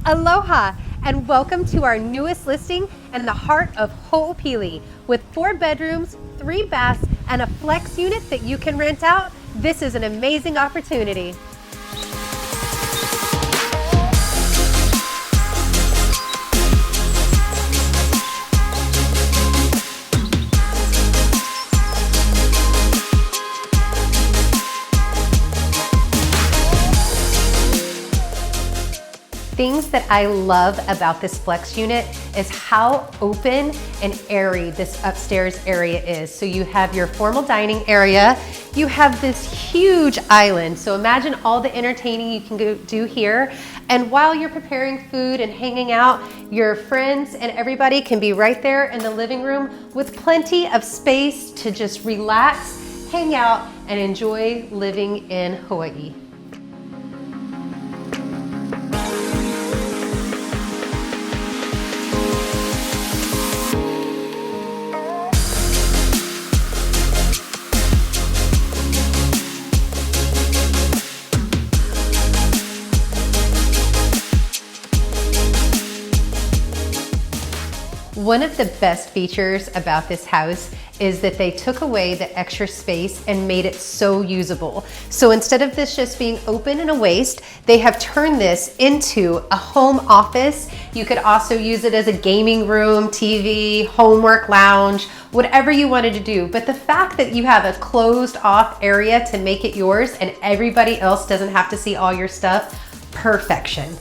Aloha and welcome to our newest listing in the heart of Ho'opili with 4 bedrooms, 3 baths, and a flex unit that you can rent out. This is an amazing opportunity. Things that I love about this flex unit is how open and airy this upstairs area is. So you have your formal dining area, you have this huge island. So imagine all the entertaining you can go do here. And while you're preparing food and hanging out, your friends and everybody can be right there in the living room with plenty of space to just relax, hang out, and enjoy living in Hawaii. One of the best features about this house is that they took away the extra space and made it so usable. So instead of this just being open and a waste, they have turned this into a home office. You could also use it as a gaming room, TV, homework lounge, whatever you wanted to do. But the fact that you have a closed off area to make it yours and everybody else doesn't have to see all your stuff, perfection.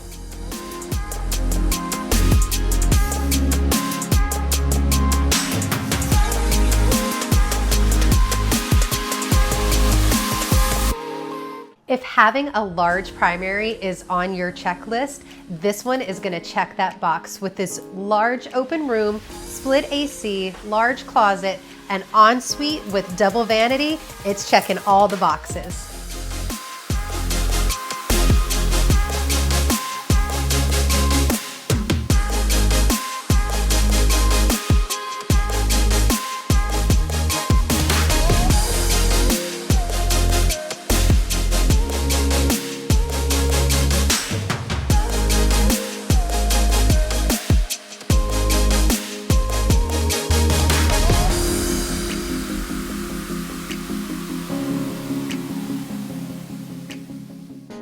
If having a large primary is on your checklist, this one is going to check that box with this large open room, split AC, large closet, and ensuite with double vanity. It's checking all the boxes.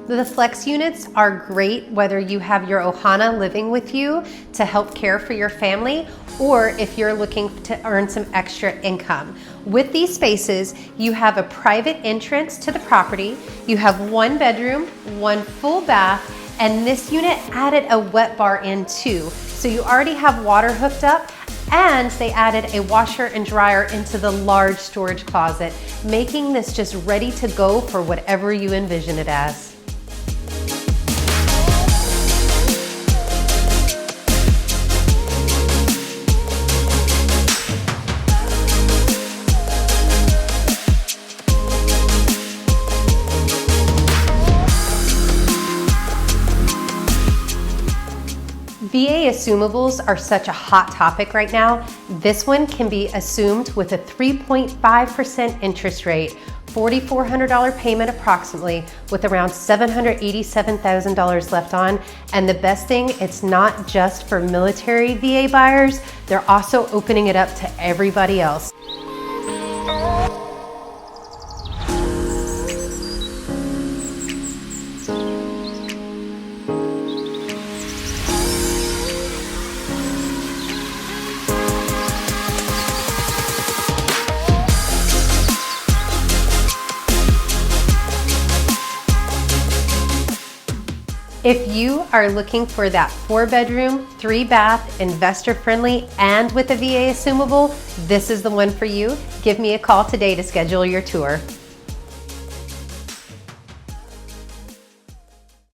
The flex units are great whether you have your ohana living with you to help care for your family or if you're looking to earn some extra income. With these spaces, you have a private entrance to the property, you have 1 bedroom, 1 full bath, and this unit added a wet bar in too. So you already have water hooked up, and they added a washer and dryer into the large storage closet, making this just ready to go for whatever you envision it as. VA assumables are such a hot topic right now. This one can be assumed with a 3.5% interest rate, $4,400 payment approximately, with around $787,000 left on. And the best thing, it's not just for military VA buyers, they're also opening it up to everybody else. If you are looking for that 4-bedroom, 3-bath, investor-friendly, and with a VA assumable, this is the one for you. Give me a call today to schedule your tour.